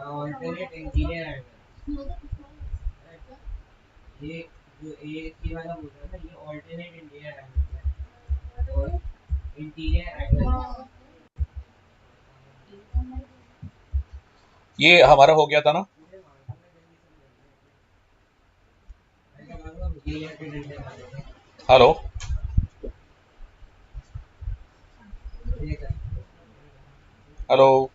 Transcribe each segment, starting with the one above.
Alternate interior angle, ये जो ए सी वाला बोल रहा था, ये ऑल्टरनेट इंटीरियर एंगल है और इंटीरियर एंगल ये हमारा हो गया था ना। हेलो। हेलो।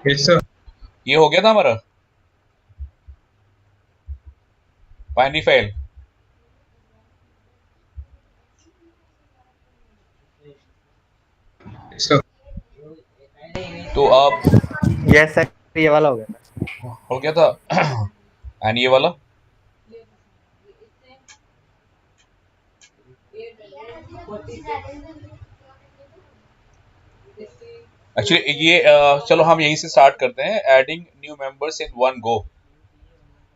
Yes, sir. ये हो गया था हमारा बाइनरी फाइल। Yes, sir. तो अब यस सर, ये वाला हो गया था। हो गया था। एंड ये वाला एक्चुअली ये चलो हम यहीं से स्टार्ट करते हैं। Adding new members in one go.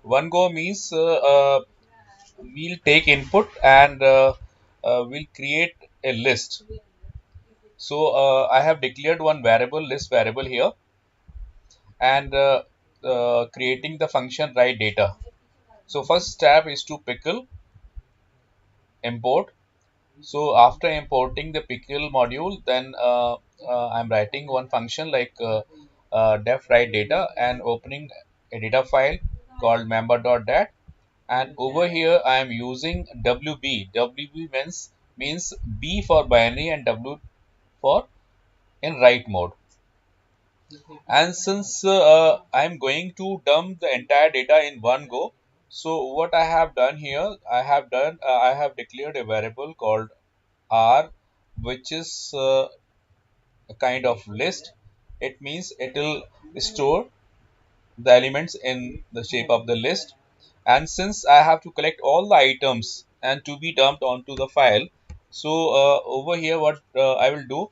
One go means we'll take input and we'll create a list. So I have declared one variable, list variable here, and creating the function write data. So first step is to pickle import. So after importing the pickle module, then I'm writing one function like def write data and opening a data file called member.dat, and over here I am using WB. WB means B for binary and W for in write mode. And since I'm going to dump the entire data in one go, so what I have done here, I have declared a variable called R, which is a kind of list. It means it will store the elements in the shape of the list. And since I have to collect all the items and to be dumped onto the file, so over here what I will do,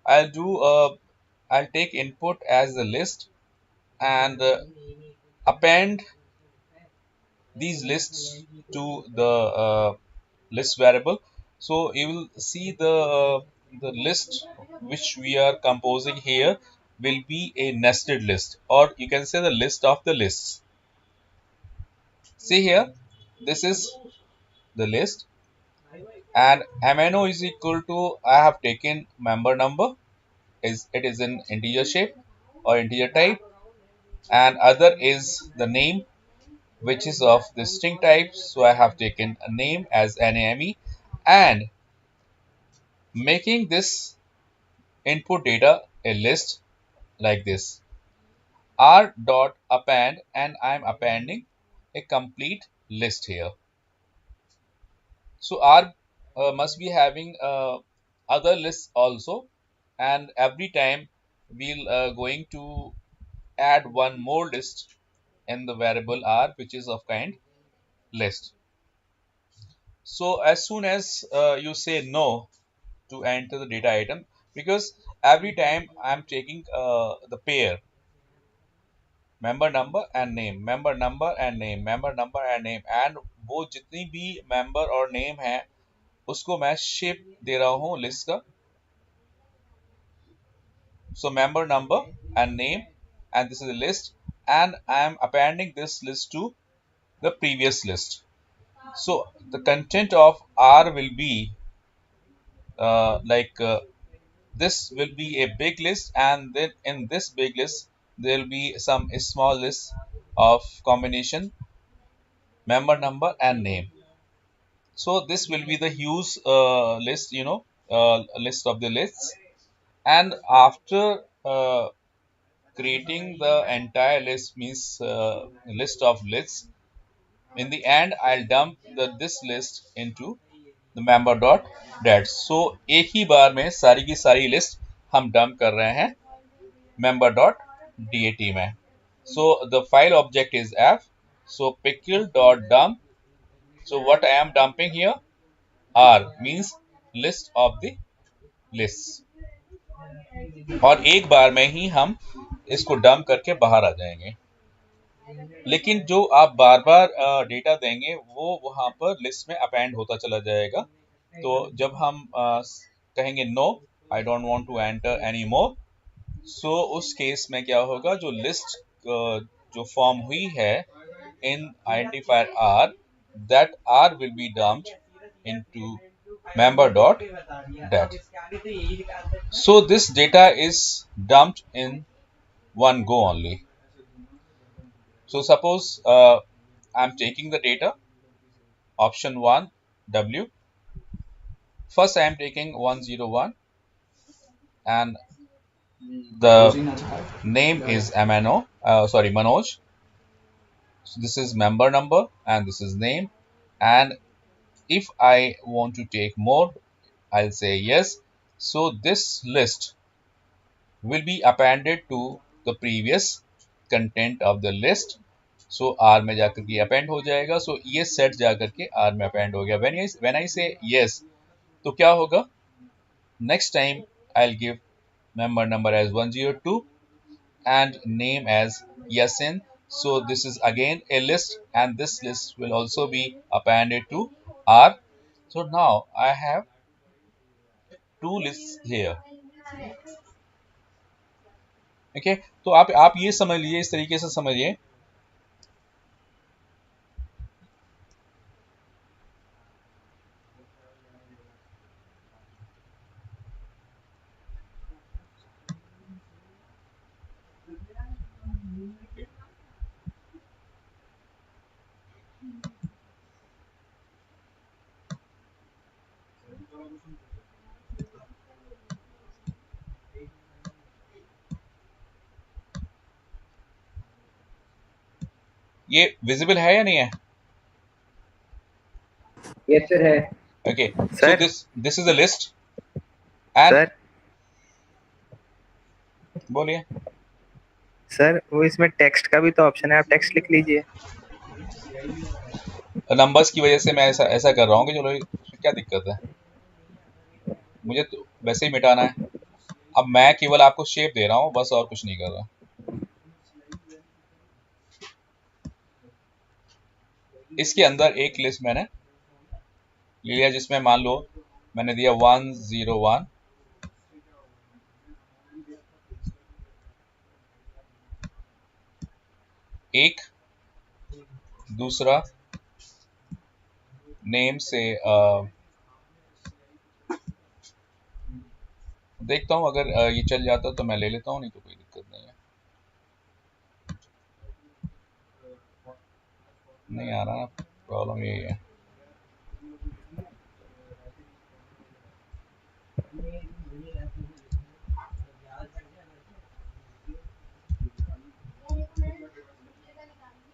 I'll do I'll take input as the list and append these lists to the list variable. So you will see the list which we are composing here will be a nested list, or you can say the list of the lists. See here, this is the list, and MNO is equal to, I have taken member number, is it is in integer shape or integer type, and other is the name which is of the string type, so I have taken a name as NAME, and making this input data a list like this, r dot append, and I'm appending a complete list here. So R must be having other lists also, and every time we'll going to add one more list in the variable R, which is of kind list. So as soon as you say no to enter the data item, because every time I'm taking the pair member number and name, member number and name, member number and name, and वो जितनी भी member और name है उसको मैं shape दे रहा हूँ list का. So member number and name, and this is a list, and I am appending this list to the previous list. So the content of R will be this will be a big list, and then in this big list there will be some small list of combination member number and name. So this will be the huge list, list of the lists. And after creating the entire list, means list of lists, in the end I'll dump this list into the member.dat. So एक ही बार में सारी की सारी list हम dump कर रहे हैं member.dat में. So the file object is f. So pickle.dump. So what I am dumping here, r means list of the lists. और एक बार में ही हम इसको डंप करके बाहर आ जाएंगे. लेकिन जो आप बार बार डेटा देंगे वो वहां पर लिस्ट में अपेंड होता चला जाएगा. तो जब हम कहेंगे no, I don't want to enter any more, so उस केस में क्या होगा, जो लिस्ट जो फॉर्म हुई है in identifier are, that are will be dumped into member.dat. So this data is dumped in one go only. So suppose I'm taking the data, option 1 W. First I am taking 101 and the name is Manoj. So this is member number and this is name, and if I want to take more, I'll say yes. So this list will be appended to the previous content of the list. So R में जाकर के append हो जाएगा. So ये set जाकर के R में append हो गया. When I say yes, तो क्या होगा? Next time I'll give member number as 102 and name as Yasin. So this is again a list, and this list will also be appended to R. So now I have two lists here. Okay तो आप ये समझ लीजिए, इस तरीके से समझिए। ये विजिबल है या नहीं है? यस सर है। Okay so sir this is a list and sir बोलिए। सर वो इसमें टेक्स्ट का भी तो ऑप्शन है, आप टेक्स्ट लिख लीजिए। नंबर्स की वजह से मैं ऐसा कर रहा हूँ कि चलो इसमें क्या दिक्कत है, मुझे तो वैसे ही मिटाना है। अब मैं केवल आपको शेप दे रहा हूँ बस, और कुछ नहीं कर रहा। इसके अंदर एक लिस्ट मैंने लिया जिसमें मान लो मैंने दिया 101, एक दूसरा नेम से देखता हूँ, अगर ये चल जाता तो मैं ले लेता हूँ, नहीं तो कोई दिक्कत नहीं है। नहीं आ रहा, प्रॉब्लम यही है।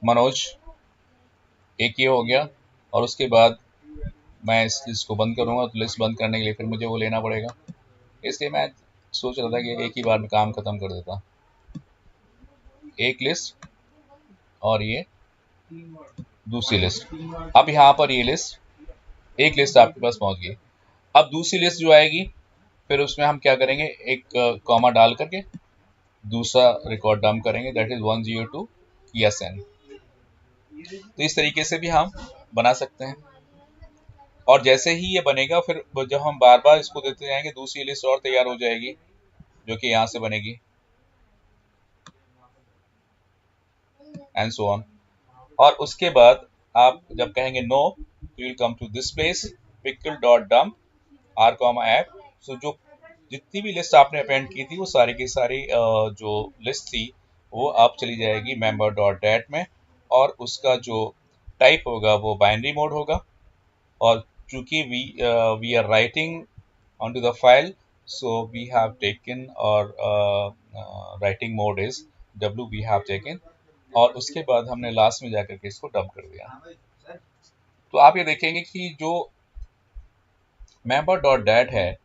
मनोज एक ये हो गया, और उसके बाद मैं इस लिस्ट को बंद करूंगा, तो लिस्ट बंद करने के लिए फिर मुझे वो लेना पड़ेगा, इसलिए मैं सोच रहा था कि एक ही बार में काम खत्म कर देता। एक लिस्ट और ये दूसरी लिस्ट। अब यहाँ पर ये लिस्ट, एक लिस्ट आपके पास पहुंच गई। अब दूसरी लिस्ट जो आएगी फिर उसमें हम क्या करेंगे, एक कॉमा डाल करके दूसरा रिकॉर्ड डंप करेंगे, दैट इज 102 Yasin। तो इस तरीके से भी हम बना सकते हैं, और जैसे ही ये बनेगा फिर जब हम बार बार इसको देते जाएंगे दूसरी लिस्ट और तैयार हो जाएगी जो कि यहाँ से बनेगी, एंड सो ऑन। और उसके बाद आप जब कहेंगे no, you will come to this place, pickle.dump r, so जो जितनी भी लिस्ट आपने अपेंड की थी वो सारी की सारी जो लिस्ट थी वो अब चली जाएगी member.dat में, और उसका जो टाइप होगा वो बाइनरी मोड होगा। और चूंकि we are writing onto the file, so we have taken, or writing mode is W we have taken, और उसके बाद हमने लास्ट में जाकर के इसको डंप कर दिया। तो आप ये देखेंगे कि जो member.dat है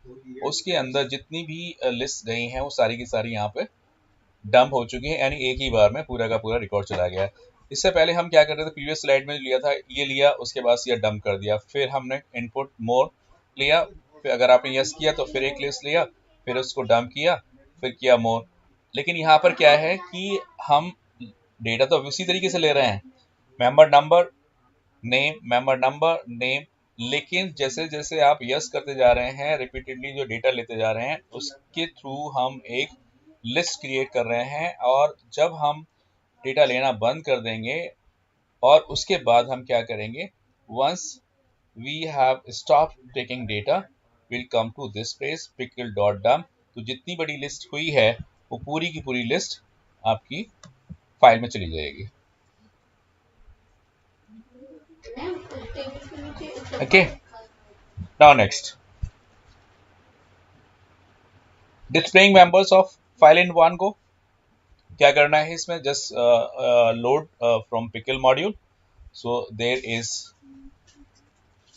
उसके अंदर जितनी भी लिस्ट गई हैं वो सारी की सारी यहाँ पे डंप हो चुकी है, यानी एक ही बार में पूरा का पूरा रिकॉर्ड चला गया। इससे पहले हम क्या कर रहे थे, प्रीवियस स्लाइड में लिया था, ये लिया उसके बाद ये डंप कर दिया, फिर हमने इनपुट मोर लिया, फिर अगर आपने यस किया तो फिर एक लिस्ट लिया, फिर उसको डंप किया, फिर किया मोर। लेकिन यहाँ पर क्या है कि हम डेटा तो उसी तरीके से ले रहे हैं, मेंबर नंबर नेम, लेकिन जैसे जैसे आप यस करते जा रहे हैं, रिपीटेडली जो डेटा लेते जा रहे हैं, उसके थ्रू हम एक लिस्ट क्रिएट कर रहे हैं, और जब हम डेटा लेना बंद कर देंगे और उसके बाद हम क्या करेंगे, once we have stop taking data, will come to this page pickle.dump। तो जितनी बड़ी लिस्ट हुई है वो पूरी की पूरी लिस्ट आपकी फाइल में चली जाएगी। Okay, now next, displaying members of file in one go. क्या करना है इसमें, just load from pickle module. So there is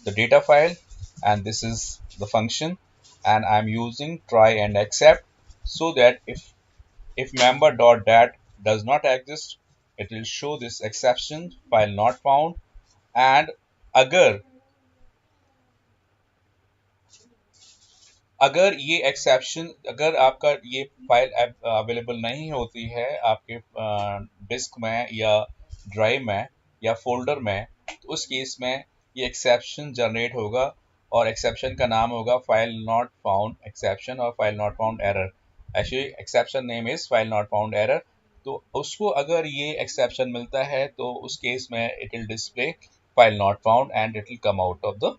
the data file and this is the function, and I'm using try and except, so that if member.dat does not exist, it will show this exception, file not found। and अगर अगर ये exception, अगर आपका ये file available नहीं होती है आपके डिस्क में या ड्राइव में या फोल्डर में, तो उस केस में ये एक्सेप्शन जनरेट होगा, और एक्सेप्शन का नाम होगा फाइल नॉट फाउंड एक्सेप्शन और file not found error. Actually exception name is file not found error. तो उसको अगर ये एक्सेप्शन मिलता है तो उस केस में it will display file not found and it will come out of the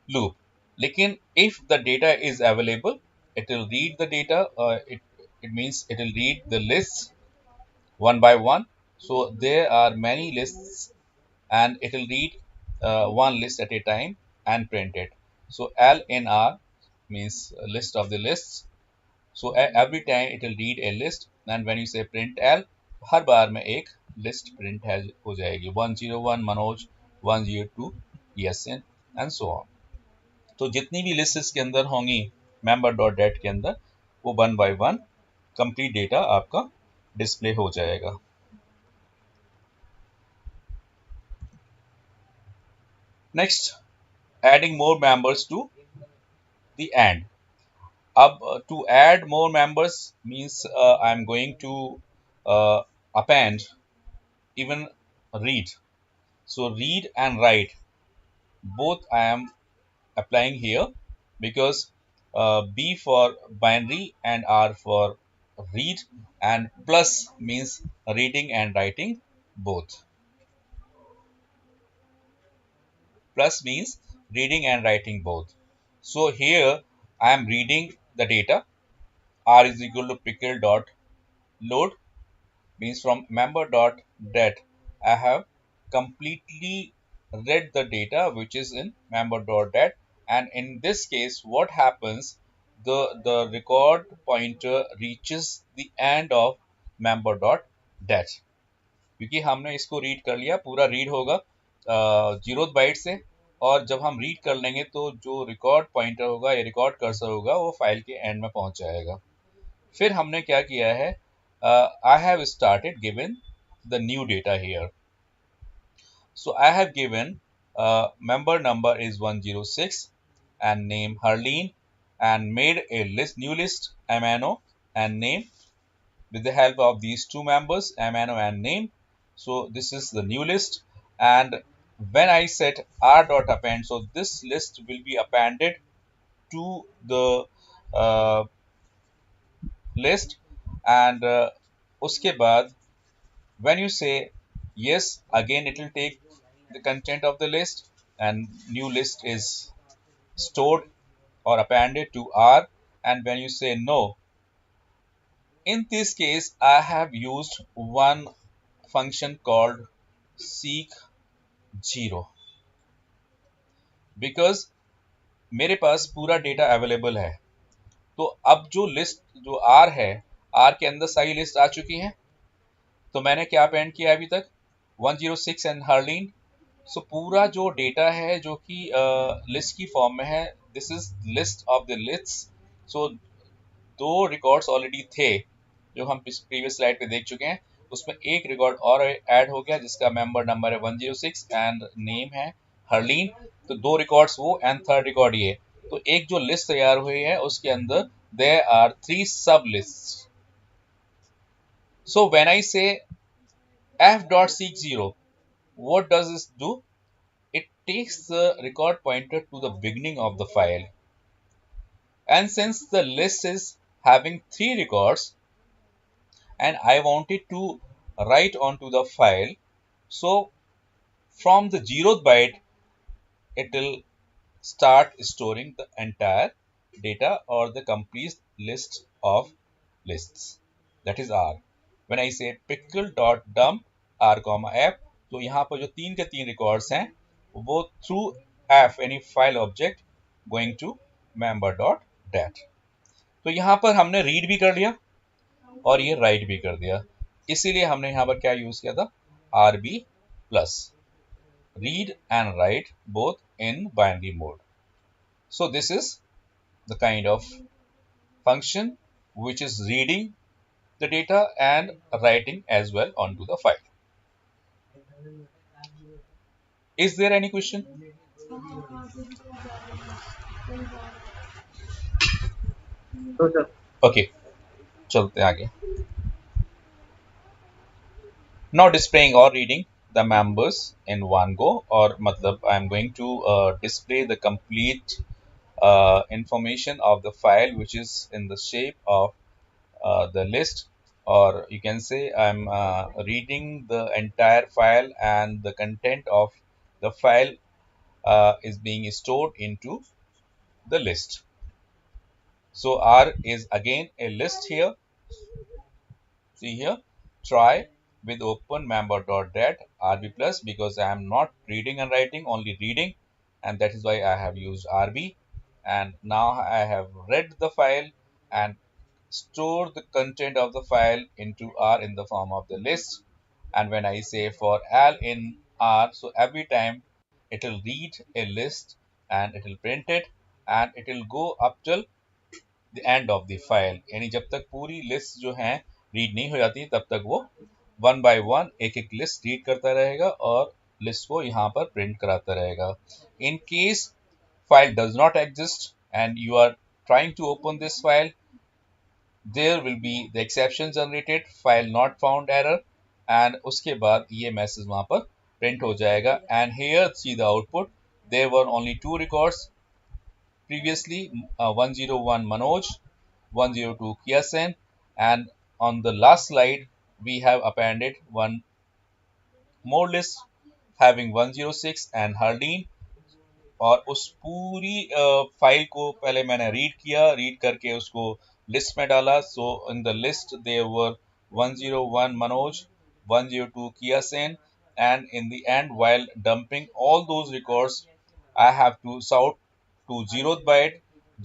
loop। लेकिन if the data is available, it will read the data, it means it will read the lists one by one। So there are many lists and it will read one list at a time and print it। So lnr means list of the lists। So every time it will read a list, and when you say print l, हर बार में एक list print हो जाएगी, 101 Manoj, 102 yasin and so on। तो जितनी भी list इसके अंदर होंगी member.dat के अंदर, वो one by one complete data आपका डिस्प्ले हो जाएगा। Next, adding more members to the end. अब to add more members means I am going to append even read। So read and write both I am applying here, because B for binary and R for read, and plus means reading and writing both। Plus means reading and writing both। So here I am reading the data, R is equal to pickle dot load, means from member.dat I have completely read the data which is in member.dat, and in this case what happens, the record pointer reaches the end of member.dat, क्योंकि हमने इसको read कर लिया, पूरा read होगा 0th bite से, और जब हम रीड कर लेंगे तो जो रिकॉर्ड पॉइंटर होगा या रिकॉर्ड कर्सर होगा वो फाइल के एंड में पहुंच जाएगा। फिर हमने क्या किया है, I have started given the new data here। So I have given member number is 106 and name Harleen, and made a new list Amano and name with the help of these two members Amano and name। So this is the new list, and when I set r.append, so this list will be appended to the list, and उसके बाद when you say yes, again it will take the content of the list and new list is stored or appended to R, and when you say no, in this case I have used one function called seek 0, because मेरे पास पूरा data available है। तो अब जो list जो R है, R के अंदर सारी लिस्ट आ चुकी हैं, तो मैंने क्या अपेंड किया अभी तक, 106 एंड हर्लीन। सो पूरा जो डेटा है जो कि लिस्ट की फॉर्म में है, this is list of the list. So दो रिकॉर्ड्स ऑलरेडी थे जो हम प्रीवियस स्लाइड पे देख चुके हैं, उसमें एक रिकॉर्ड और ऐड हो गया जिसका मेंबर नंबर है 106 एंड नेम है हर्लीन। तो दो रिकॉर्ड्स वो एंड थर्ड रिकॉर्ड ये। तो एक जो लिस्ट तैयार हुई है उसके अंदर देयर आर 3 सब lists. So when I say f.seek0, what does this do? It takes the record pointer to the beginning of the file, and since the list is having 3 records and I wanted to write onto the file. So from the 0th byte, it will start storing the entire data or the complete list of lists. That is R. When I say pickle.dump R, F, तो यहाँ पर जो 3 के 3 records हैं वो through F any file object going to member.dat. तो यहाँ पर हमने read भी कर लिया और ये write भी कर दिया, इसीलिए हमने यहाँ पर क्या यूज किया था, RB plus, read and write both in binary mode. So this is the kind of function which is reading the data and writing as well onto the file. Is there any question? तो sir Okay, चलते आगे. Now displaying or reading the members in one go, or matlab I am going to display the complete information of the file which is in the shape of the list, or you can say I'm reading the entire file and the content of the file is being stored into the list. So R is again a list here. See here, try with open member.dat RB plus, because I am not reading and writing, only reading, and that is why I have used RB. And now I have read the file and store the content of the file into R in the form of the list. And when I say for L in R, so every time it will read a list and it will print it, and it will go up till the end of the file. यानी जब तक पूरी list जो है read नहीं हो जाती तब तक वो वन बाय वन एक एक लिस्ट रीड करता रहेगा और लिस्ट को यहाँ पर प्रिंट कराता रहेगा. In case file does not exist and you are trying to open this file, there will be the exception generated, file not found error, and उसके बाद ये मैसेज वहां पर प्रिंट हो जाएगा. And here see the output, there were only 2 records previously, 101 Manoj, 102 Kiasen, and on the last slide we have appended one more list having 106 and Hardin. और उस पूरी फाइल को पहले मैंने रीड किया, रीड करके उसको लिस्ट में डाला. So in the list there were 101 Manoj, 102 Kiasen, and in the end while dumping all those records I have to sort to 0th byte.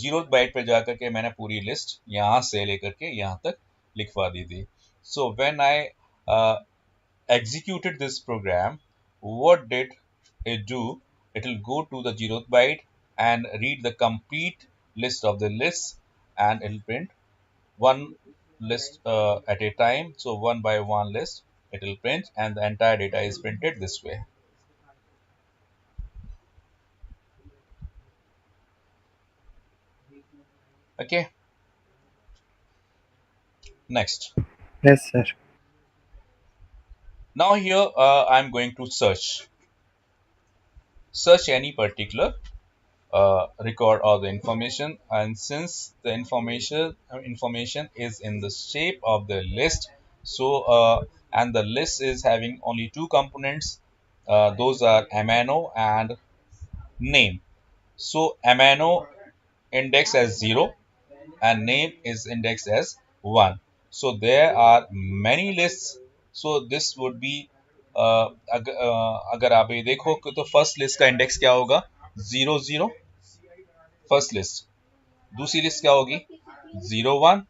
0th byte पे जाकर के मैंने पूरी लिस्ट यहाँ से लेकर के यहाँ तक लिखवा दी थी. So when I executed this program, what did it do? It will go to the 0th byte and read the complete list of the lists, and it will print one list at a time. So one by one list it will print, and the entire data is printed this way. Okay. Next. yes sir. Now here I'm going to search any particular record or the information, and since the information is in the shape of the list, so and the list is having only 2 components, those are amino and name. So amino indexed as 0 and name is indexed as 1. So there are many lists. So this would be अगर आप ये देखो तो first list का index क्या होगा, 00 first list. दूसरी list क्या होगी, 01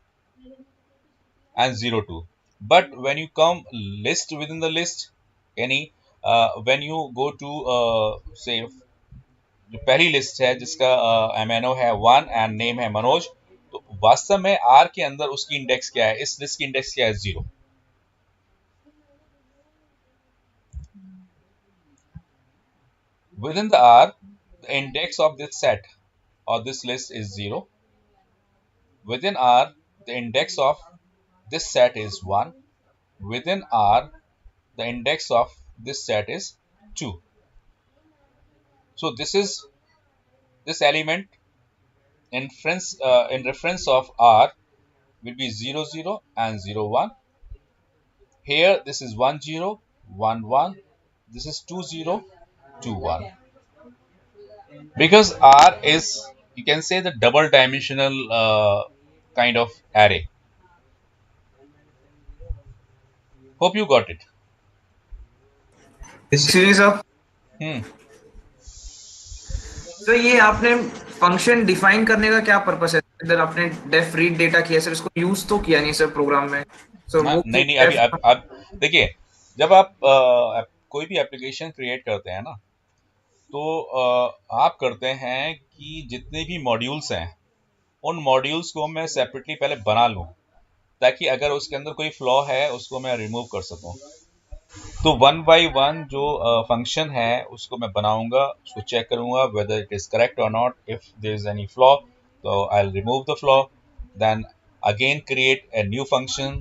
and 02. But when you come list within the list, यानी when you go to say जो पहली लिस्ट है जिसका एमएनओ है 1 एंड नेम है मनोज, तो वास्तव में आर के अंदर उसकी इंडेक्स क्या है, इस लिस्ट की इंडेक्स क्या है, 0. Within the R, the index of this set or this list is 0. Within R, the index of this set is 1. Within R, the index of this set is 2. So this is this element in reference of R will be 0 0 and 0 1. Here this is 1 0 1 1. This is 2 0 2 1. Because R is, you can say, the double dimensional kind of array. Hope you got it. Yes, sir. Series of Hmm. तो ये आपने function define करने का क्या purpose है? इधर आपने def read data किया सर, इसको यूज तो किया नहीं सर प्रोग्राम में सर। हाँ, वो नहीं नहीं, अभी आप देखिए, जब आप कोई भी एप्लीकेशन क्रिएट करते हैं ना, तो आप करते हैं कि जितने भी मॉड्यूल्स हैं उन मॉड्यूल्स को मैं सेपरेटली पहले बना लूं, ताकि अगर उसके अंदर कोई फ्लॉ है उसको मैं रिमूव कर सकूं। तो वन बाय वन जो फंक्शन है उसको मैं बनाऊंगा, उसको चेक करूंगा वेदर इट इज करेक्ट और not. If there is any flaw तो I will remove the flaw, then again create a new function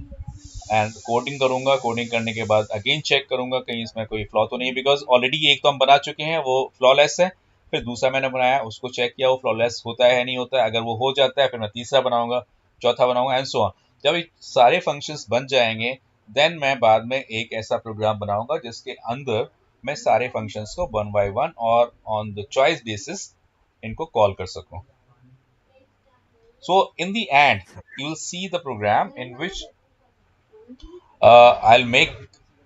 and coding करूंगा। कोडिंग करने के बाद अगेन चेक करूंगा कहीं इसमें कोई फ्लॉ तो नहीं, बिकॉज ऑलरेडी एक तो हम बना चुके हैं वो फ्लॉलेस है, फिर दूसरा मैंने बनाया उसको चेक किया वो फ्लॉलेस होता है नहीं होता है। अगर वो हो जाता है फिर मैं तीसरा बनाऊंगा, चौथा बनाऊंगा एंड सो ऑन। जब ये सारे फंक्शंस बन जाएंगे देन मैं बाद में एक ऐसा प्रोग्राम बनाऊंगा जिसके अंदर मैं सारे फंक्शंस को वन बाय वन और ऑन द चॉइस बेसिस इनको कॉल कर सकूं। So in the end, you will see the program in which I'll make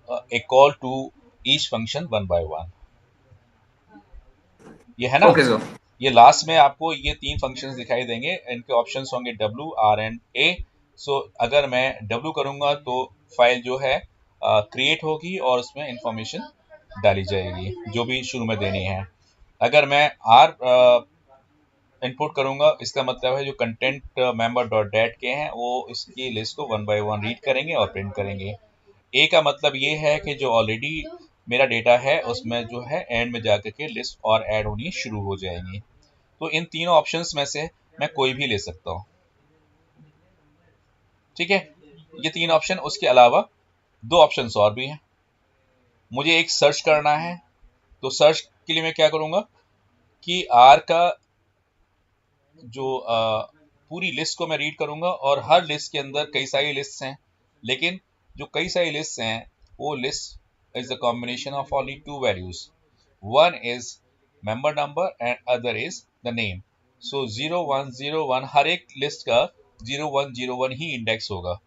a call to each function one by one. ये है ना, ओके सर। ये last में आपको ये तीन फंक्शंस दिखाई देंगे, इनके ऑप्शंस होंगे W, R एंड A। सो अगर मैं W करूंगा तो फाइल जो है क्रिएट होगी और उसमें इंफॉर्मेशन डाली जाएगी जो भी शुरू में देनी है। अगर मैं R इनपुट करूंगा, इसका मतलब है जो कंटेंट मेंबर डॉट डेट के हैं वो इसकी लिस्ट को वन बाय वन रीड करेंगे और प्रिंट करेंगे। ए का मतलब ये है कि जो ऑलरेडी मेरा डेटा है उसमें जो है एंड में जाकर के लिस्ट और ऐड होनी शुरू हो जाएंगी। तो इन तीनों ऑप्शंस में से मैं कोई भी ले सकता हूँ, ठीक है। ये तीन ऑप्शन, उसके अलावा दो ऑप्शंस और भी हैं। मुझे एक सर्च करना है, तो सर्च के लिए मैं क्या करूंगा कि आर का जो पूरी लिस्ट को मैं रीड करूंगा, और हर लिस्ट के अंदर कई सारी लिस्ट हैं, लेकिन जो कई सारी लिस्ट हैं वो list is the combination of only two values. One is member number and other is the name. So 0101 हर एक लिस्ट का 0101 ही इंडेक्स होगा।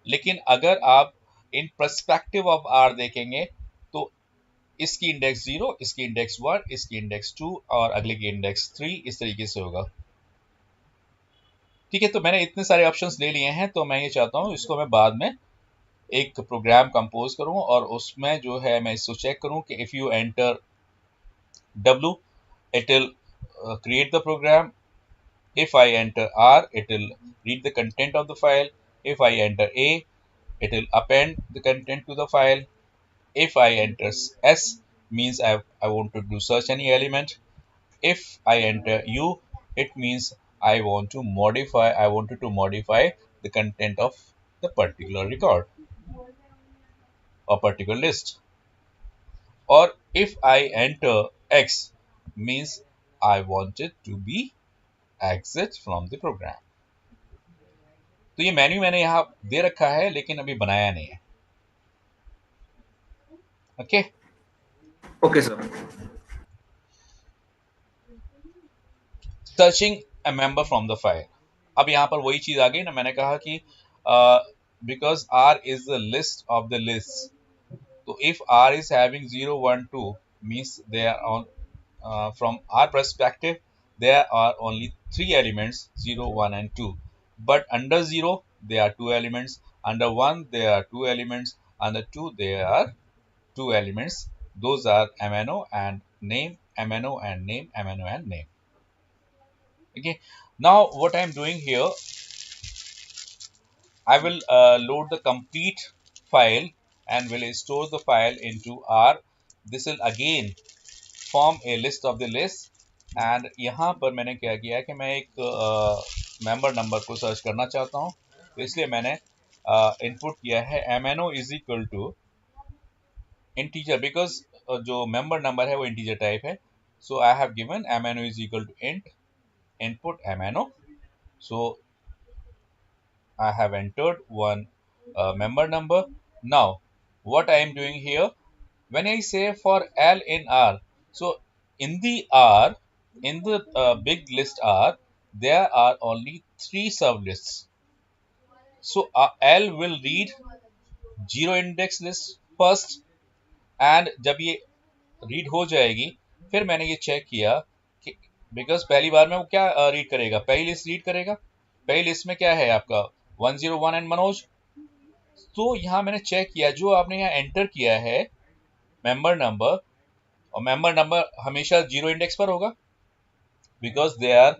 लेकिन अगर आप इन पर्सपेक्टिव ऑफ आर देखेंगे तो इसकी इंडेक्स 0, इसकी इंडेक्स 1, इसकी इंडेक्स 2 और अगले की इंडेक्स 3, इस तरीके से होगा, ठीक है। तो मैंने इतने सारे ऑप्शंस ले लिए हैं, तो मैं ये चाहता हूँ इसको मैं बाद में एक प्रोग्राम कंपोज करूं और उसमें जो है मैं इसको चेक करूं कि if you enter W it will create the program, if I enter R it will read the content of the file, if I enter A it will append the content to the file, if I enter S means I want to do search any element, if I enter U it means I wanted to modify the content of the particular record or particular list, or if I enter X means I want it to be exit from the program। तो ये menu मैंने यहाँ दे रखा है लेकिन अभी बनाया नहीं है, okay. Okay sir. Searching a member from the file. अब यहाँ पर वही चीज आ गई ना, मैंने कहा कि because R is the list of the list, तो if R is having 0 1 2 means they are on from our perspective there are only three elements 0 1 and 2, but under 0 there are two elements, under 1 there are two elements, under 2 there are two elements, those are MNO and name, MNO and name, MNO and name, okay। Now what I am doing here, I will load the complete file and will store the file into R। This will again form a list of the list, and यहाँ पर मैंने क्या किया कि मैं एक member number को search करना चाहता हूँ, तो इसलिए मैंने इनपुट किया है MNO is equal to integer, because जो मेंबर नंबर है वो इंटीजर टाइप है। So I have given MNO is equal to int input MNO। So I have entered one member number. Now what I am doing here, when I say for L in R, so in the R, in the big list R, there are only 3 sublists. So L will read 0 index list first, and जब ये read हो जाएगी, फिर मैंने ये check किया कि because पहली बार में वो क्या रीड करेगा, पहली लिस्ट रीड करेगा। पहली लिस्ट में क्या है आपका 101 एंड मनोज। तो यहाँ मैंने चेक किया जो आपने यहाँ एंटर किया है मेंबर नंबर, और मेंबर नंबर हमेशा 0 इंडेक्स पर होगा because they are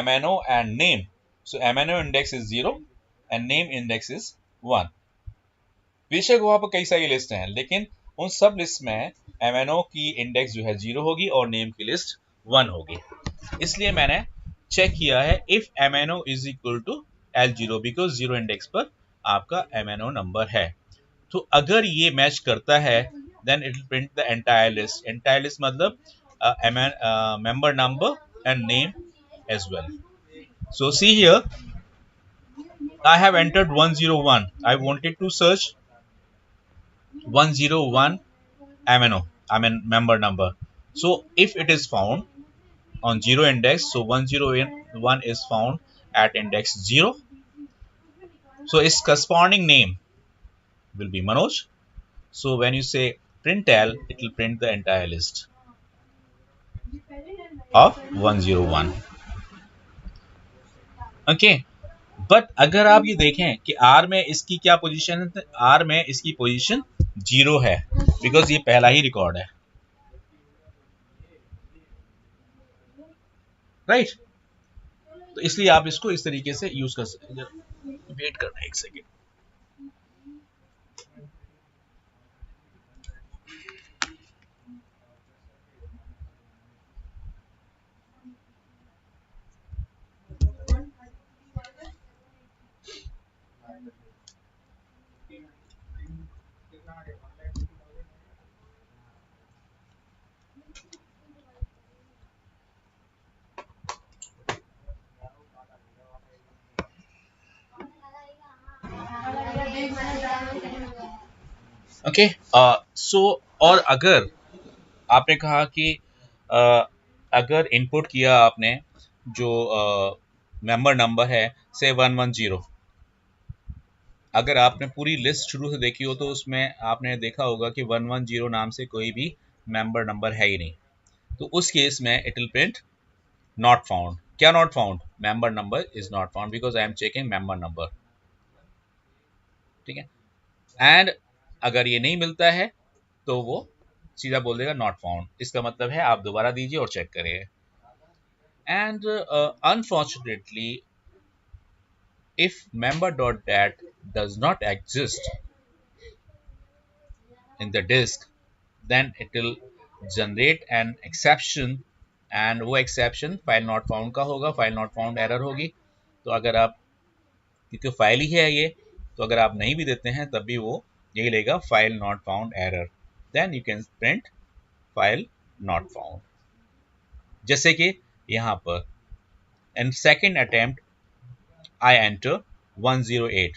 MNO and name. So MNO index is 0 and name index is 1। बेशक वहां पर कई सारी लिस्ट हैं, लेकिन उन सब लिस्ट में MNO की इंडेक्स जो है 0 होगी और नेम की लिस्ट 1 होगी। इसलिए मैंने चेक किया है if MNO is equal to L0 because 0 index पर आपका MNO नंबर है। तो अगर ये मैच करता है then it will print the entire list. Entire list मतलब member number and name as well. So see here, I have entered 101. I wanted to search 101 MNO, I mean member number. So if it is found on 0 index, so 101 is found at index 0. So its corresponding name will be Manoj. So when you say print L, it will print the entire list of 101. Okay. But अगर आप ये देखें कि R में इसकी क्या position है, R में इसकी पोजीशन 0 है बिकॉज ये पहला ही रिकॉर्ड है, राइट। तो इसलिए आप इसको इस तरीके से यूज कर सकते हैं। वेट करना एक सेकेंड। ओके, सो और अगर आपने कहा कि अगर इनपुट किया आपने जो मेंबर नंबर है से 110, अगर आपने पूरी लिस्ट शुरू से देखी हो तो उसमें आपने देखा होगा कि 110 नाम से कोई भी मेंबर नंबर है ही नहीं। तो उस केस में it will print not found. क्या not found? Member number is not found because I am checking member number, ठीक है। एंड अगर ये नहीं मिलता है तो वो सीधा बोल देगा नॉट फाउंड। इसका मतलब है आप दोबारा दीजिए और चेक करिए। And unfortunately if member.dat does not exist in the disk, then it will generate an exception, and वो exception file not found का होगा, file not found error होगी। तो अगर आप, क्योंकि फाइल ही है ये, तो अगर आप नहीं भी देते हैं तब भी वो यही लेगा file not found error, then you can print file not found। जैसे कि यहाँ पर in second attempt I enter 108,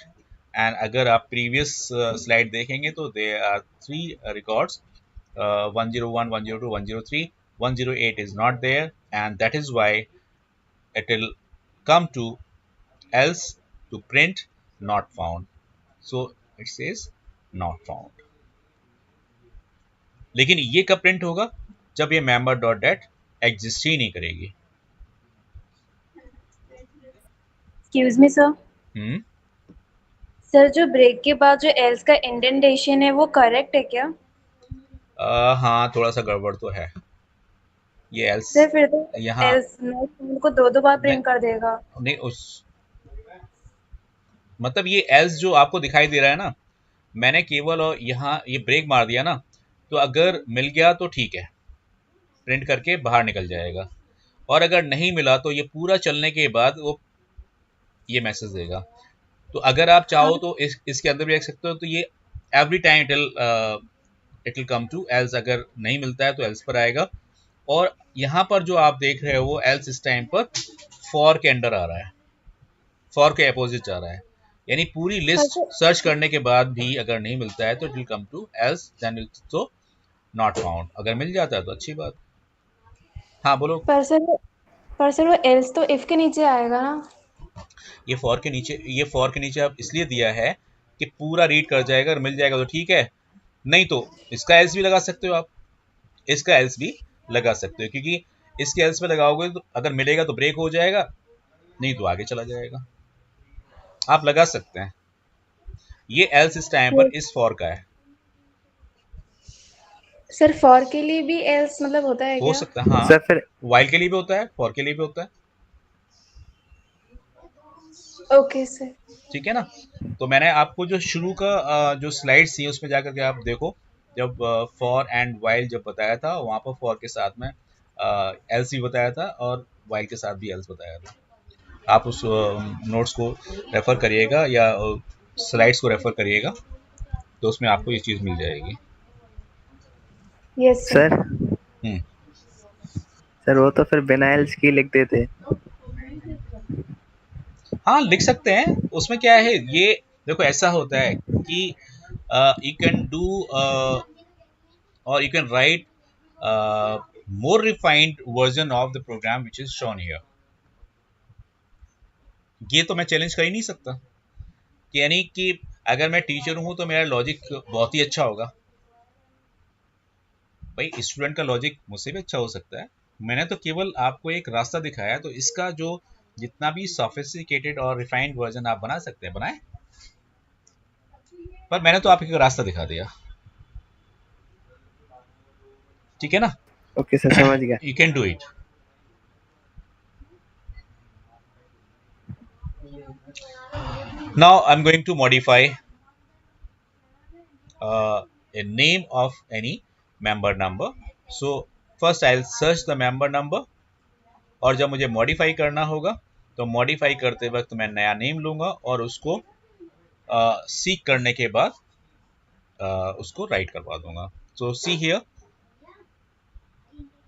and अगर आप previous slide देखेंगे तो there are 3 records, 101, 102, 103, 108 is not there, and that is why it will come to else to print not found. So it says not found. लेकिन ये कब print होगा? जब ये member.dat एग्जिस्ट ही नहीं करेगी। एक्सक्यूज मी सर, सर जो break के बाद जो एल्स का इंडेंटेशन है वो करेक्ट है क्या? हाँ, थोड़ा सा गड़बड़ तो है। ये एल्स सर फिर तो यहाँ एल्स को दो बार प्रिंट कर देगा। नहीं, उस मतलब ये एल्स जो आपको दिखाई दे रहा है ना, मैंने केवल और यहाँ ये ब्रेक मार दिया ना, तो अगर मिल गया तो ठीक है, प्रिंट करके बाहर निकल जाएगा, और अगर नहीं मिला तो ये पूरा चलने के बाद वो ये मैसेज देगा। तो अगर आप चाहो तो इसके अंदर भी देख सकते हो, तो ये every time it will come to else. अगर नहीं मिलता है तो एल्स पर आएगा, और यहाँ पर जो आप देख रहे हो वो एल्स इस टाइम पर फॉर के अंडर आ रहा है, फॉर के अपोजिट जा रहा है। यानी पूरी लिस्ट सर्च करने के बाद भी अगर नहीं मिलता है तो it will come to else, then it's तो नॉट फाउंड। अगर मिल जाता है तो अच्छी बात। हाँ बोलो। पर सर वो एल्स तो इफ के नीचे आएगा ना। ये फॉर के नीचे अब इसलिए दिया है कि पूरा रीड कर जाएगा, अगर मिल जाएगा तो ठीक है, नहीं तो इसका एल्स भी लगा सकते हो आप, इसका एल्स भी लगा सकते हो, क्योंकि इसके एल्स पे लगाओगे तो अगर मिलेगा तो ब्रेक हो जाएगा, नहीं तो आगे चला जाएगा। आप लगा सकते हैं। ये एल्स इस टाइम पर इस फॉर का है। सर फॉर के लिए भी एल्स मतलब होता है हो क्या? सकता है, हाँ। सर फिर वाइल के लिए भी होता है, फॉर के लिए भी होता है, ओके सर। ठीक है ना। तो मैंने आपको जो शुरू का जो स्लाइड्स थी उसमें जाकर के आप देखो, जब फॉर एंड वाइल जब बताया था वहां पर फॉर के साथ में एल्स भी बताया था और वाइल के साथ भी एल्स बताया था। आप उस नोट्स को रेफर करिएगा या स्लाइड्स को रेफर करिएगा, तो उसमें आपको ये चीज़ मिल जाएगी। Yes sir. सर सर वो तो फिर बिना एल्स की लिख देते। हाँ लिख सकते हैं, उसमें क्या है, ये देखो ऐसा होता है कि यू कैन डू और you can write more refined version of the program which is shown here। ये तो मैं चैलेंज कर ही नहीं सकता कि यानी कि अगर मैं टीचर हूं तो मेरा लॉजिक बहुत ही अच्छा होगा। भाई स्टूडेंट का लॉजिक मुझसे भी अच्छा हो सकता है, मैंने तो केवल आपको एक रास्ता दिखाया, तो इसका जो जितना भी सोफिस्टिकेटेड और रिफाइंड वर्जन आप बना सकते हैं बनाए, पर मैंने तो आपको एक रास्ता दिखा दिया, ठीक है ना। ओके सर समझ गया। You can do it. Now I'm going to modify a name of any member number. So first I'll search the member number, और जब मुझे मॉडिफाई करना होगा तो मॉडिफाई करते वक्त मैं नया नेम लूंगा और उसको सीक करने के बाद उसको राइट करवा दूंगा। सो सी हियर,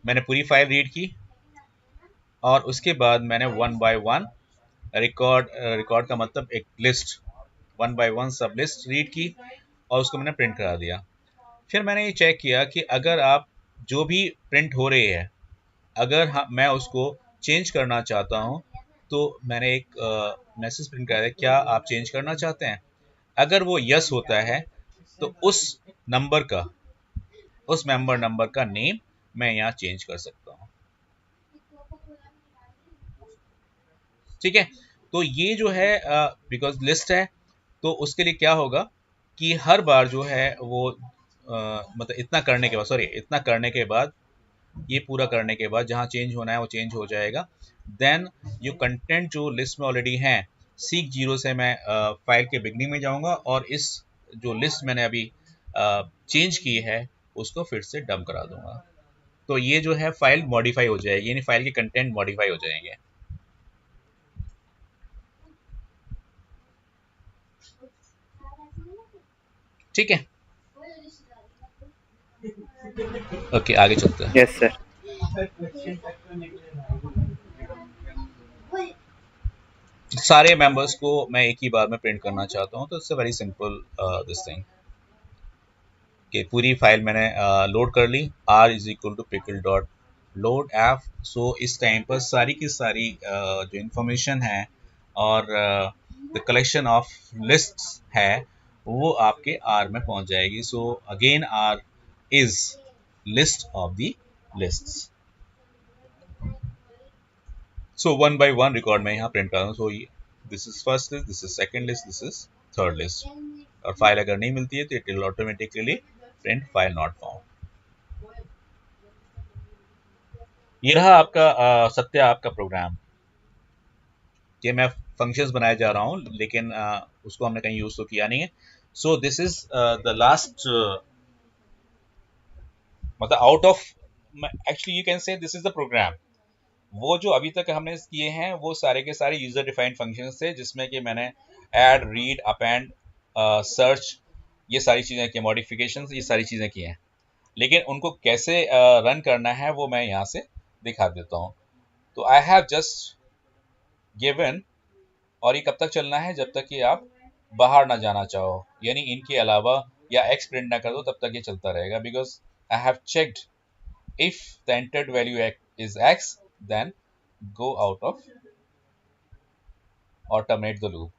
मैंने पूरी फाइल रीड की और उसके बाद मैंने वन बाय वन रिकॉर्ड का मतलब एक लिस्ट, वन बाय वन सब लिस्ट रीड की और उसको मैंने प्रिंट करा दिया। फिर मैंने ये चेक किया कि अगर आप जो भी प्रिंट हो रही है अगर मैं उसको चेंज करना चाहता हूँ तो मैंने एक मैसेज प्रिंट करा दिया, क्या आप चेंज करना चाहते हैं। अगर वो यस होता है तो उस मेंबर नंबर का नेम मैं यहाँ चेंज कर सकता हूँ, ठीक है। तो ये जो है बिकॉज लिस्ट है तो उसके लिए क्या होगा कि हर बार जो है वो मतलब इतना करने के बाद ये पूरा करने के बाद जहाँ चेंज होना है वो चेंज हो जाएगा। देन ये कंटेंट जो लिस्ट में ऑलरेडी हैं, सीक 0 से मैं फाइल के बिगनिंग में जाऊंगा और इस जो लिस्ट मैंने अभी चेंज की है उसको फिर से डंप करा दूंगा। तो ये जो है फाइल मॉडिफाई हो जाएगी, यानी फाइल के कंटेंट मॉडिफाई हो जाएंगे, ठीक है। ओके आगे चलते हैं। Yes sir. सारे मेंबर्स को मैं एक ही बार में प्रिंट करना चाहता हूँ, तो it's a very simple this thing कि पूरी फाइल मैंने लोड कर ली, r is equal to pickle dot load F. So इस टाइम पर सारी की सारी जो इंफॉर्मेशन है और द कलेक्शन ऑफ लिस्ट्स है वो आपके r में पहुंच जाएगी। So again r is list of the lists. So one by one record में यहाँ प्रिंट कर रहा हूँ। सो this is first list, this is second list, this is third list. और फाइल अगर नहीं मिलती है तो it will automatically print file not found. ये रहा आपका सत्य आपका प्रोग्राम। ये मैं फंक्शंस बनाए जा रहा हूँ लेकिन उसको हमने कहीं यूज तो किया नहीं है। So this is the last मतलब out of actually you can say this is the program. वो जो अभी तक हमने किए हैं वो सारे के सारे यूजर डिफाइंड फंक्शंस थे, जिसमें कि मैंने ऐड, रीड, अपेंड, सर्च, ये सारी चीज़ें की, मॉडिफिकेशन, ये सारी चीज़ें की हैं। लेकिन उनको कैसे रन करना है वो मैं यहाँ से दिखा देता हूँ। तो आई हैव जस्ट गिवन, और ये कब तक चलना है, जब तक कि आप बाहर ना जाना चाहो, यानी इनके अलावा या x प्रिंट ना कर दो, तब तक ये चलता रहेगा। Because I have checked if the entered value is x, देन go out of or terminate the loop.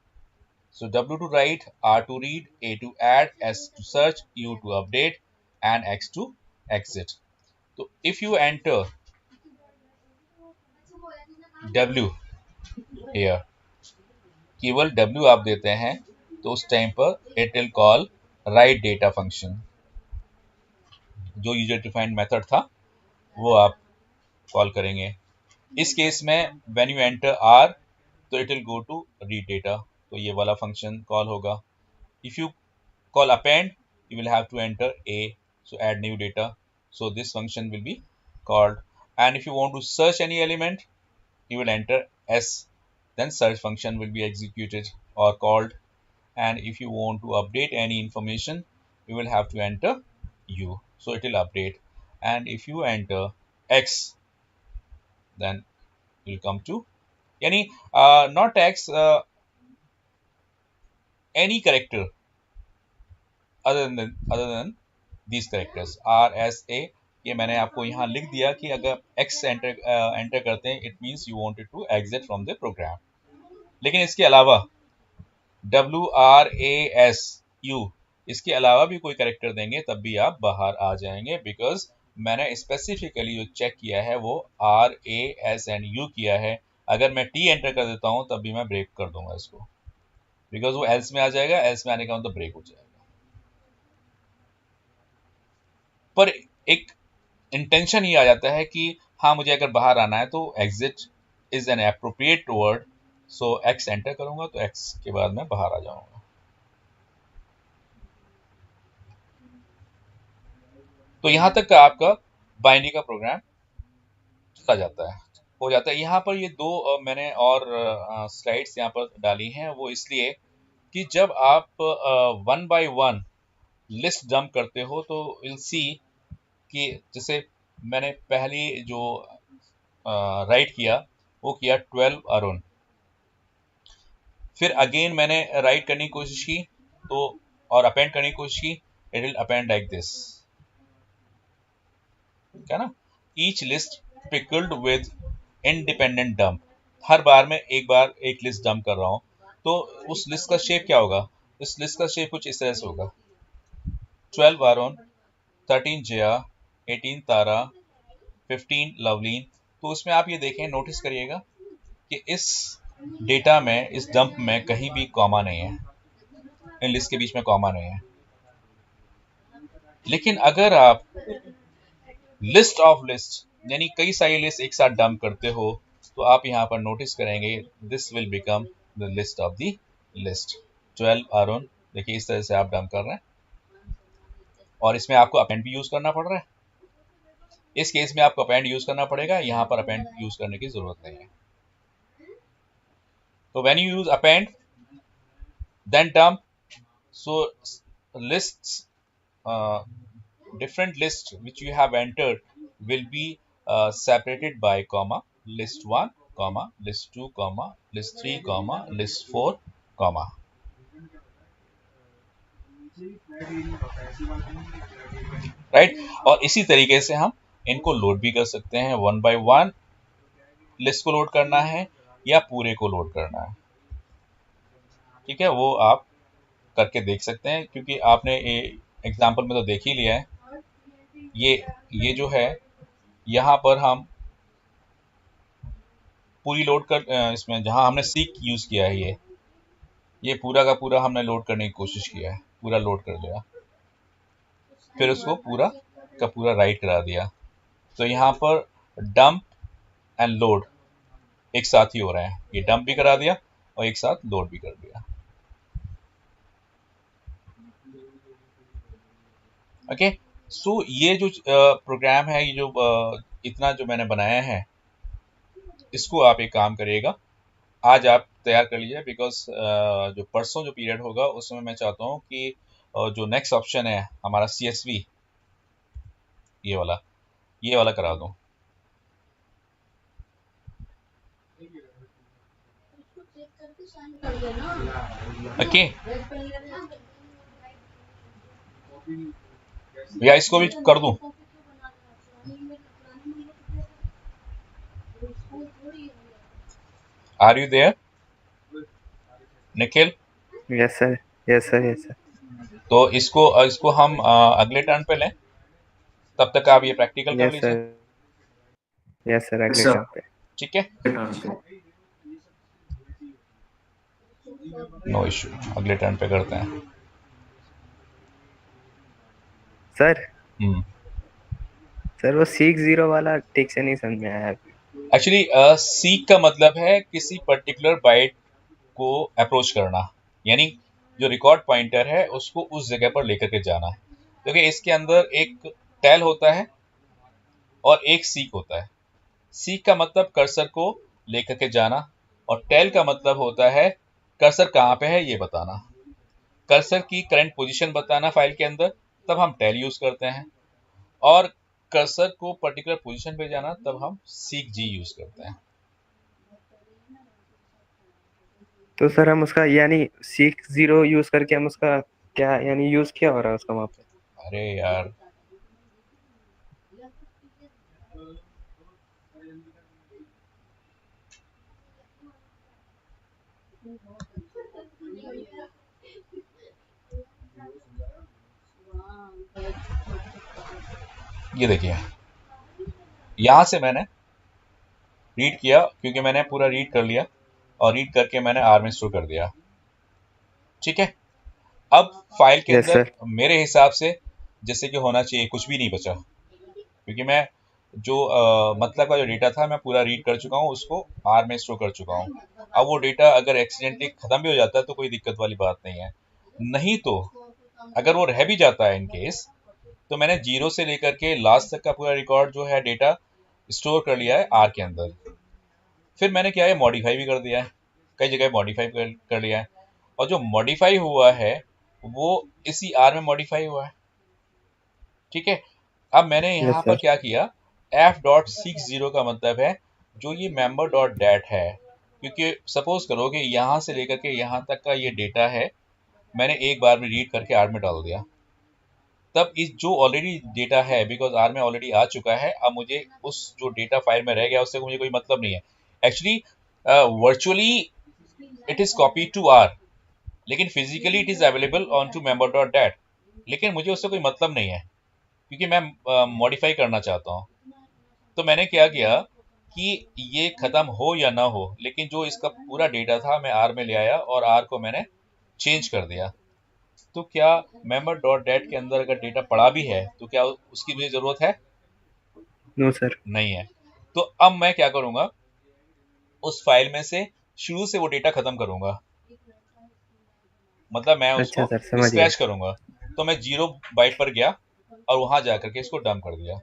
So W to write, R to read, A to add, S to search, U to update, and X to exit. So if you enter W here, केवल W आप देते हैं, तो उस time पर it will call write data function. जो user defined method था वो आप कॉल करेंगे। इस केस में व्हेन यू एंटर R, तो it will go to read data, तो ये वाला फंक्शन कॉल होगा। If you call append, you will have to enter A, so add new data, so this function will be called. And if you want to search any element, you will enter S, then search function will be executed or called. And if you want to update any information, you will have to enter U, so it will update. And if you enter X, then you will come to yani not X, any character other than these characters R S A। ये मैंने आपको यहाँ लिख दिया कि अगर X enter करते हैं, it means you wanted to exit from the program. लेकिन इसके अलावा W R A S U, इसके अलावा भी कोई कैरेक्टर देंगे तब भी आप बाहर आ जाएंगे, बिकॉज मैंने स्पेसिफिकली जो चेक किया है वो R A S and U किया है। अगर मैं T एंटर कर देता हूँ तब भी मैं ब्रेक कर दूंगा इसको, बिकॉज वो एल्स में आ जाएगा, एल्स में आने का मतलब ब्रेक हो जाएगा। पर एक इंटेंशन ये आ जाता है कि हाँ मुझे अगर बाहर आना है तो exit is an appropriate word, so x enter करूंगा तो एक्स के बाद मैं बाहर आ जाऊंगा। तो यहां तक का आपका बाइनरी का प्रोग्राम चला जाता है, हो जाता है। यहाँ पर ये दो मैंने और स्लाइड्स यहाँ पर डाली हैं, वो इसलिए कि जब आप one by one list dump करते हो तो विल सी कि जैसे मैंने पहली जो राइट किया वो किया 12 अरुण, फिर अगेन मैंने राइट करने की कोशिश की तो और अपेंड करने की कोशिश की, it will append like this, क्या ना, each list pickled with independent dump. हर बार में एक लिस्ट डंप कर रहा हूं, तो उस लिस्ट का शेप क्या होगा? इस लिस्ट का शेप कुछ इस तरह से होगा, 12 अरुण, 13 जया, 18 तारा, 15 लवलीन। तो उसमें आप ये देखें, नोटिस करिएगा कि इस डेटा में, इस डंप में कहीं भी कॉमा नहीं है, इन लिस्ट के बीच में कॉमा नहीं है। लेकिन अगर आप लिस्ट ऑफ लिस्ट यानी कई सारी लिस्ट एक साथ डंप करते हो तो आप यहाँ पर नोटिस करेंगे this will become the list of the list. 12 Arun, देखिए इस तरह से आप डंप कर रहे हैं और इसमें आपको अपेंड भी यूज करना पड़ रहा है। इस केस में आपको अपेंड यूज करना पड़ेगा, यहाँ पर अपेंड यूज करने की जरूरत नहीं है। तो when you use append then dump, so lists, different lists which you have entered will be separated by comma, list 1 comma, list 2 comma, list 3 comma, list 4 comma। Right, और इसी तरीके से हम इनको लोड भी कर सकते हैं, वन बाय वन लिस्ट को लोड करना है या पूरे को लोड करना है, ठीक है, वो आप करके देख सकते हैं, क्योंकि आपने एग्जाम्पल में तो देख ही लिया है। ये जो है यहाँ पर हम पूरी लोड कर, इसमें जहाँ हमने सीक यूज किया है, ये पूरा का पूरा हमने लोड करने की कोशिश किया है, पूरा लोड कर लिया, फिर उसको पूरा का पूरा राइट करा दिया। तो यहाँ पर डंप एंड लोड एक साथ ही हो रहा है, ये डंप भी करा दिया और एक साथ लोड भी कर दिया। ओके, सो ये जो प्रोग्राम है, ये जो इतना जो मैंने बनाया है, इसको आप एक काम करिएगा, आज आप तैयार कर लीजिए, बिकॉज जो परसों जो पीरियड होगा उसमें मैं चाहता हूँ कि जो नेक्स्ट ऑप्शन है हमारा CSV, ये वाला करा दूं। ओके, या इसको भी कर दूं? Are you there Nikhil? Yes sir, yes sir, yes sir. तो इसको हम अगले टर्न पे लें, तब तक आप ये प्रैक्टिकल कर यस लीजिए। सर, यस सर, अगले sir. टर्म पे। ठीक है, नो इशू, अगले टर्न पे करते हैं। सर हम्म, सर वो 60 वाला ठीक से नहीं समझ में आया अभी। एक्चुअली सीक का मतलब है किसी पर्टिकुलर बाइट को अप्रोच करना, यानी जो रिकॉर्ड पॉइंटर है उसको उस जगह पर लेकर के जाना, क्योंकि इसके अंदर एक टेल होता है और एक सीक होता है। सीक का मतलब कर्सर को लेकर के जाना, और टेल का मतलब होता है कर्सर कहाँ पे है ये बताना, कर्सर की करंट पोजीशन बताना फाइल के अंदर, तब हम टेल यूज करते हैं, और कर्सर को पर्टिकुलर पोजीशन पे जाना तब हम सीक जी यूज करते हैं। तो सर हम उसका यानी 60 यूज करके हम उसका क्या यानी यूज क्या हो रहा है उसका वहाँ पे? अरे यार, ये देखिए, यहां से मैंने रीड किया, क्योंकि मैंने पूरा रीड कर लिया और रीड करके मैंने आर में स्टोर कर दिया। ठीक है, अब फाइल के यस अंदर सर। मेरे हिसाब से जैसे कि होना चाहिए कुछ भी नहीं बचा, क्योंकि मैं जो मतलब का जो डेटा था मैं पूरा रीड कर चुका हूँ, उसको आर में स्टोर कर चुका हूँ। अब वो डेटा अगर एक्सीडेंटली खत्म भी हो जाता है तो कोई दिक्कत वाली बात नहीं है, नहीं तो अगर वो रह भी जाता है इन केस, तो मैंने जीरो से लेकर के लास्ट तक का पूरा रिकॉर्ड जो है डेटा स्टोर कर लिया है आर के अंदर। फिर मैंने क्या है, मॉडिफाई भी कर दिया है, कई जगह मॉडिफाई कर लिया है, और जो मॉडिफाई हुआ है वो इसी आर में मॉडिफाई हुआ है। ठीक है, अब मैंने यस यहाँ पर सर। क्या किया, f.60 का मतलब है जो ये member डॉट डेट है, क्योंकि सपोज करो कि यहाँ से लेकर के यहाँ तक का ये डेटा है, मैंने एक बार में रीड करके आर में डाल दिया, तब इस जो ऑलरेडी डेटा है, बिकॉज आर में ऑलरेडी आ चुका है, अब मुझे उस जो डेटा फाइल में रह गया उससे मुझे कोई मतलब नहीं है। Actually virtually it is copy to R, लेकिन physically it is available on to member dot date, लेकिन मुझे उससे कोई मतलब नहीं है, क्योंकि मैं मॉडिफाई करना चाहता हूँ। तो मैंने क्या किया कि ये खत्म हो या ना हो, लेकिन जो इसका पूरा डेटा था मैं आर में ले आया और आर को मैंने चेंज कर दिया। तो क्या मेंबर डॉट डेट के अंदर अगर डेटा पड़ा भी है तो क्या उसकी मुझे जरूरत है? No sir. नहीं है। तो अब मैं क्या करूंगा, उस फाइल में से शुरू से वो डेटा खत्म करूंगा, मतलब मैं अच्छा उसको सर, समझ गया। स्क्रैच करूंगा। तो मैं 0 बाइट पर गया और वहां जाकर के इसको डंप कर दिया,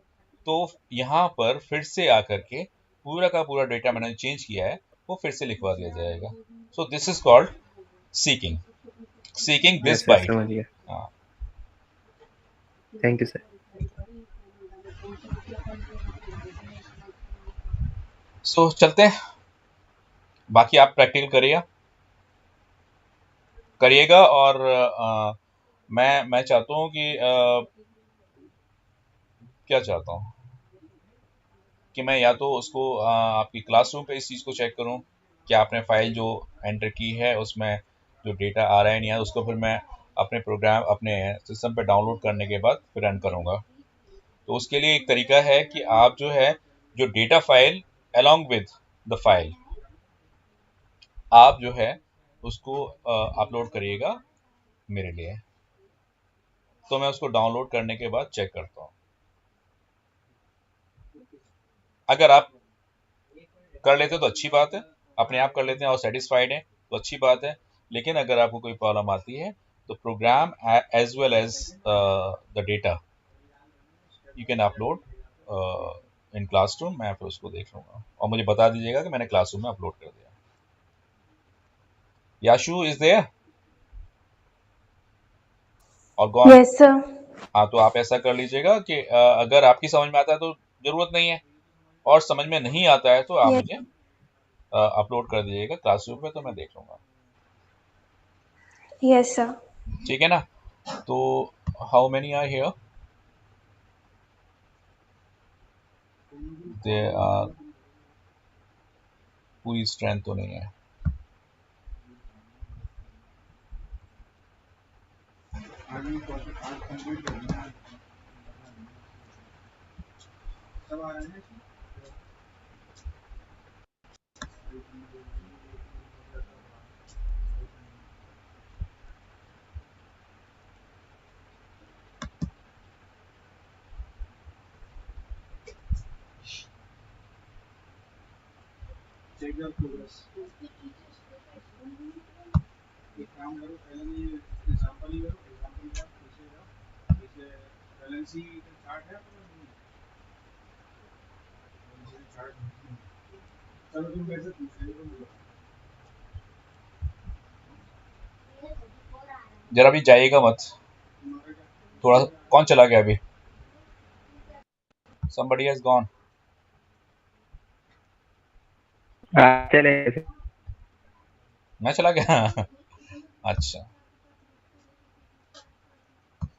तो यहाँ पर फिर से आकर के पूरा का पूरा डेटा मैंने चेंज किया है वो फिर से लिखवा दिया जाएगा। So this is called seeking, seeking this yes sir, byte. समझ गया। हाँ, थैंक यू सर। सो चलते हैं, बाकी आप प्रैक्टिकल करिएगा और मैं चाहता हूँ कि क्या चाहता हूँ कि मैं या तो उसको आपकी क्लासरूम पे इस चीज़ को चेक करूँ कि आपने फाइल जो एंटर की है उसमें जो डेटा आ रहा है नहीं है, उसको फिर मैं अपने प्रोग्राम अपने सिस्टम पे डाउनलोड करने के बाद फिर रन करूँगा। तो उसके लिए एक तरीका है कि आप जो है जो data file along with the file आप जो है उसको अपलोड करिएगा मेरे लिए, तो मैं उसको डाउनलोड करने के बाद चेक करता हूँ। अगर आप कर लेते हो तो अच्छी बात है, अपने आप कर लेते हैं और सेटिस्फाइड है तो अच्छी बात है, लेकिन अगर आपको कोई प्रॉब्लम आती है तो program as well as the data you can upload in classroom. मैं फिर उसको देख लूंगा और मुझे बता दीजिएगा कि मैंने क्लासरूम में अपलोड कर दिया। याशु इज देयर और गॉन? Yes sir. हाँ, तो आप ऐसा कर लीजिएगा कि अगर आपकी समझ में आता है तो जरूरत नहीं है, और समझ में नहीं आता है तो आप यस। मुझे अपलोड कर दीजिएगा क्लासरूम में, तो मैं देख लूँगा, यस सर। ठीक है ना। तो हाउ मेनी आर हियर? दे पूरी स्ट्रेंथ तो नहीं है। जरा भी जाइएगा मत, थोड़ा। कौन चला गया अभी? somebody has gone. चले मैं चला गया अच्छा।